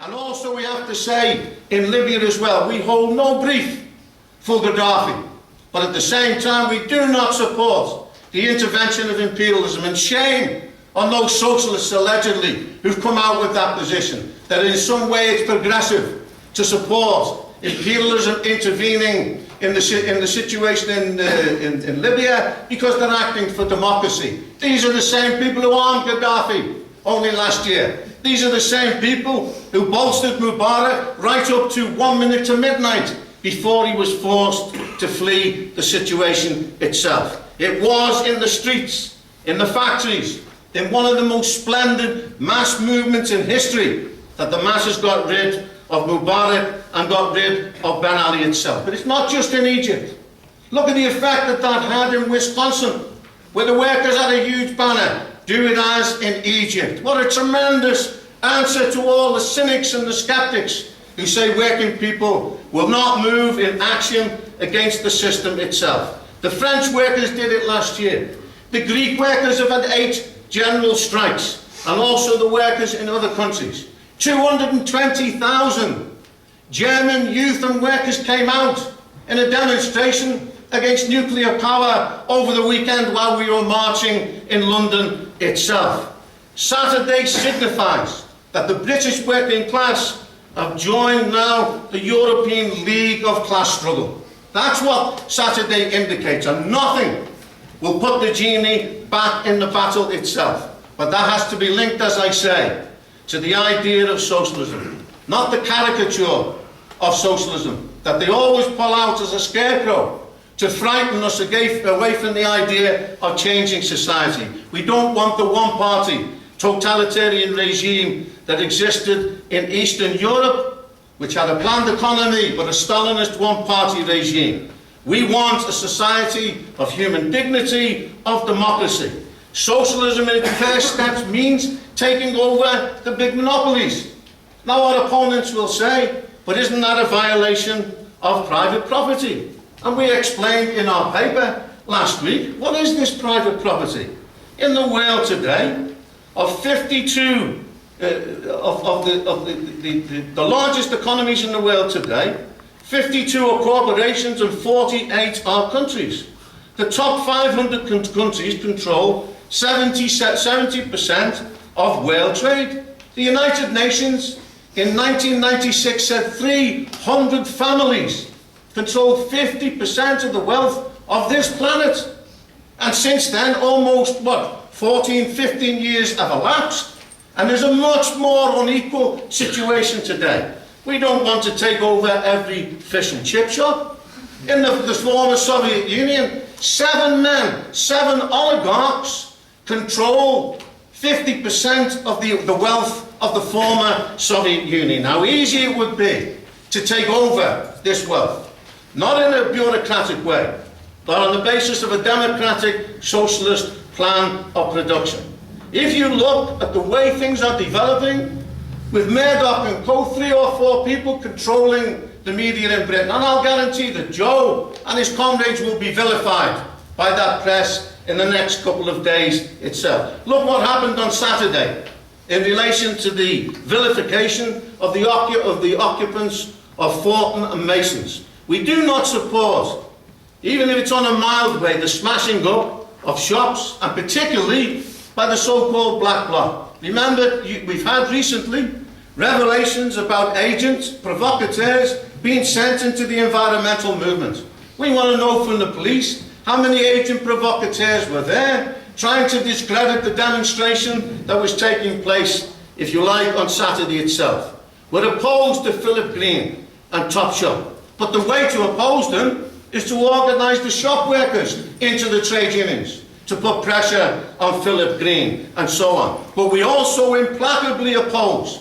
And also we have to say, in Libya as well, we hold no brief for Gaddafi. But at the same time, we do not support the intervention of imperialism, and shame on those socialists allegedly who've come out with that position, that in some way it's progressive to support imperialism intervening in the situation in Libya because they're acting for democracy. These are the same people who armed Gaddafi only last year. These are the same people who bolstered Mubarak right up to 1 minute to midnight before he was forced to flee the situation itself. It was in the streets, in the factories, in one of the most splendid mass movements in history that the masses got rid of Mubarak and got rid of Ben Ali itself. But it's not just in Egypt. Look at the effect that that had in Wisconsin, where the workers had a huge banner, "Do it as in Egypt." What a tremendous answer to all the cynics and the skeptics who say working people will not move in action against the system itself. The French workers did it last year. The Greek workers have had 8 general strikes, and also the workers in other countries. 220,000 German youth and workers came out in a demonstration against nuclear power over the weekend while we were marching in London itself. Saturday signifies that the British working class have joined now the European League of Class Struggle. That's what Saturday indicates, and nothing will put the genie back in the battle itself. But that has to be linked, as I say, to the idea of socialism, not the caricature of socialism that they always pull out as a scarecrow to frighten us away from the idea of changing society. We don't want the one-party totalitarian regime that existed in Eastern Europe, which had a planned economy but a Stalinist one-party regime. We want a society of human dignity, of democracy. Socialism in its first steps means taking over the big monopolies. Now our opponents will say, but isn't that a violation of private property? And we explained in our paper last week, what is this private property? In the world today, of 52 of the largest economies in the world today, 52 are corporations and 48 are countries. The top 500 countries control 70% of world trade. The United Nations in 1996 said 300 families controlled 50% of the wealth of this planet. And since then, almost, 14, 15 years have elapsed. And there's a much more unequal situation today. We don't want to take over every fish and chip shop. In the former Soviet Union, 7 men, 7 oligarchs control 50% of the wealth of the former Soviet Union. How easy it would be to take over this wealth. Not in a bureaucratic way, but on the basis of a democratic socialist plan of production. If you look at the way things are developing, with Murdoch and co, 3 or 4 people controlling the media in Britain, and I'll guarantee that Joe and his comrades will be vilified by that press in the next couple of days itself. Look what happened on Saturday in relation to the vilification of the occupants of Fortin and Masons. We do not support, even if it's on a mild way, the smashing up of shops, and particularly by the so-called Black Bloc. Remember, we've had recently revelations about agents, provocateurs, being sent into the environmental movement. We want to know from the police how many agent provocateurs were there, trying to discredit the demonstration that was taking place, if you like, on Saturday itself. We're opposed to Philip Green and Topshop, but the way to oppose them is to organise the shop workers into the trade unions, to put pressure on Philip Green and so on. But we also implacably oppose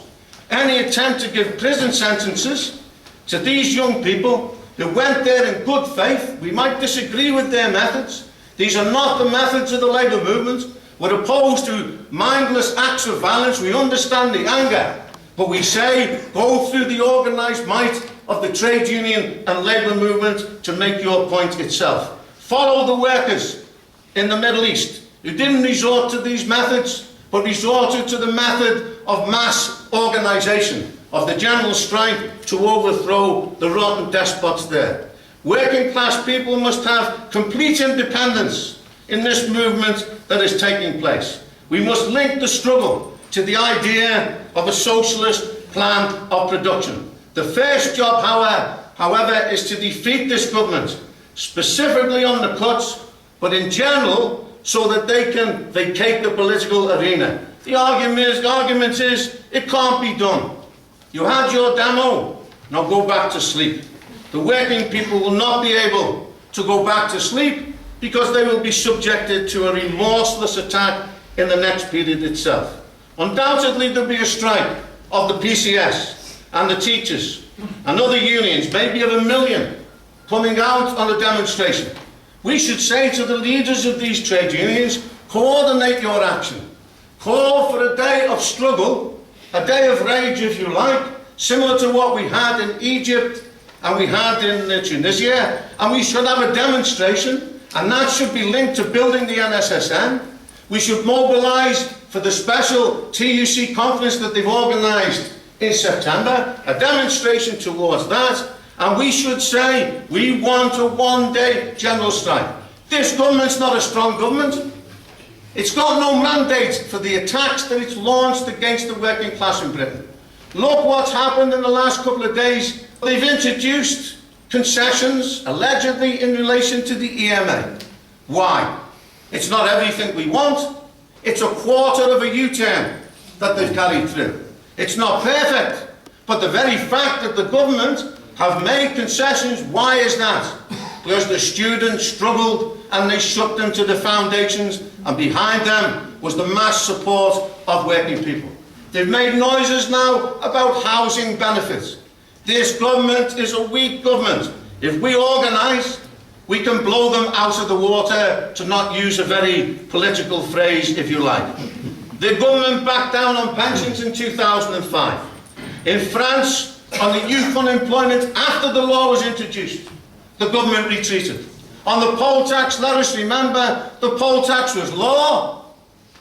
any attempt to give prison sentences to these young people who went there in good faith. We might disagree with their methods. These are not the methods of the labour movement. We're opposed to mindless acts of violence. We understand the anger. But we say, go through the organised might of the trade union and labour movement to make your point itself. Follow the workers in the Middle East who didn't resort to these methods, but resorted to the method of mass organisation, of the general strike to overthrow the rotten despots there. Working class people must have complete independence in this movement that is taking place. We must link the struggle to the idea of a socialist plan of production. The first job, however, is to defeat this government, specifically on the cuts, but in general, so that they can vacate the political arena. The argument is, it can't be done. You had your demo, now go back to sleep. The working people will not be able to go back to sleep because they will be subjected to a remorseless attack in the next period itself. Undoubtedly there will be a strike of the PCS and the teachers and other unions, maybe of 1 million, coming out on a demonstration. We should say to the leaders of these trade unions, coordinate your action. Call for a day of struggle, a day of rage if you like, similar to what we had in Egypt and we had in Tunisia, and we should have a demonstration, and that should be linked to building the NSSN. We should mobilise for the special TUC conference that they've organised in September, a demonstration towards that, and we should say we want a one-day general strike. This government's not a strong government. It's got no mandate for the attacks that it's launched against the working class in Britain. Look what's happened in the last couple of days. They've introduced concessions, allegedly in relation to the EMA. Why? It's not everything we want. It's a quarter of a U-turn that they've carried through. It's not perfect, but the very fact that the government have made concessions, why is that? Because the students struggled and they shook them to the foundations, and behind them was the mass support of working people. They've made noises now about housing benefits. This government is a weak government. If we organise, we can blow them out of the water, to not use a very political phrase, if you like. The government backed down on pensions in 2005. In France, on the youth unemployment, after the law was introduced, the government retreated. On the poll tax, let us remember, the poll tax was law,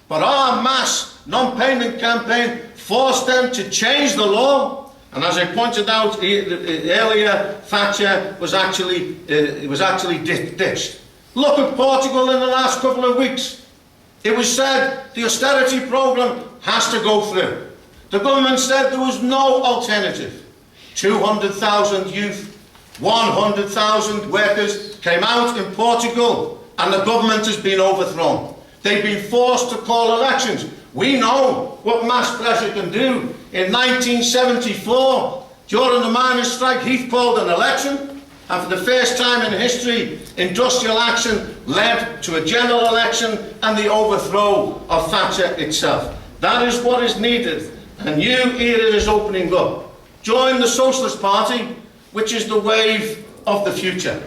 but our mass non-payment campaign forced them to change the law. And as I pointed out earlier, Thatcher was actually ditched. Look at Portugal in the last couple of weeks. It was said the austerity programme has to go through. The government said there was no alternative. 200,000 youth, 100,000 workers came out in Portugal, and the government has been overthrown. They've been forced to call elections. We know what mass pressure can do. In 1974, during the miners' strike, Heath called an election, and for the first time in history, industrial action led to a general election and the overthrow of Thatcher itself. That is what is needed. A new era is opening up. Join the Socialist Party, which is the wave of the future.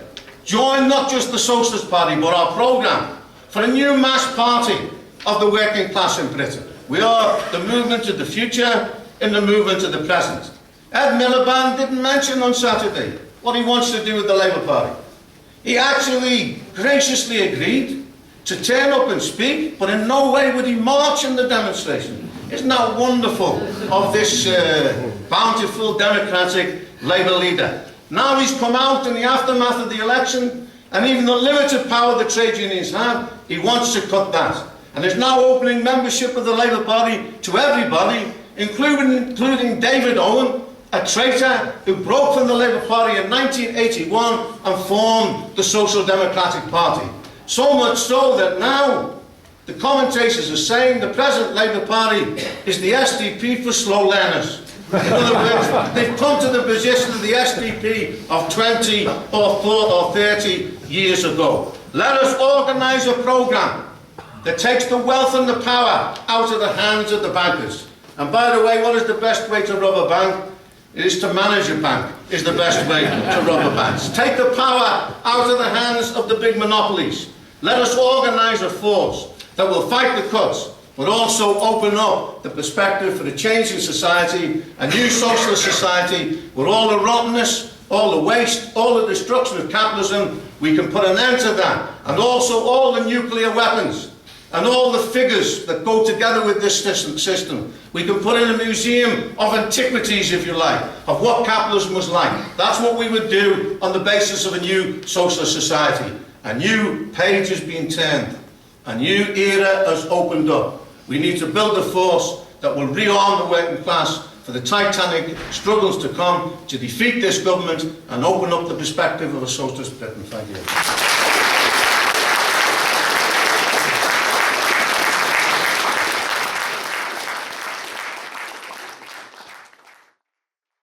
Join not just the Socialist Party, but our programme for a new mass party of the working class in Britain. We are the movement of the future in the movement of the present. Ed Miliband didn't mention on Saturday what he wants to do with the Labour Party. He actually graciously agreed to turn up and speak, but in no way would he march in the demonstration. Isn't that wonderful of this bountiful democratic Labour leader? Now he's come out in the aftermath of the election, and even the limited power the trade unions have, he wants to cut that. And is now opening membership of the Labour Party to everybody, including David Owen, a traitor who broke from the Labour Party in 1981 and formed the Social Democratic Party. So much so that now the commentators are saying the present Labour Party is the SDP for slow learners. In other words, they've come to the position of the SDP of 20 or 30 years ago. Let us organise a programme that takes the wealth and the power out of the hands of the bankers. And by the way, what is the best way to rob a bank? It is to manage a bank, is the best way to rob a bank. Take the power out of the hands of the big monopolies. Let us organise a force that will fight the cuts, but also open up the perspective for a change in society, a new socialist society, where all the rottenness, all the waste, all the destruction of capitalism, we can put an end to that. And also all the nuclear weapons and all the figures that go together with this system. We can put in a museum of antiquities, if you like, of what capitalism was like. That's what we would do on the basis of a new socialist society. A new page has been turned. A new era has opened up. We need to build a force that will rearm the working class for the titanic struggles to come to defeat this government and open up the perspective of a socialist Britain. Thank you.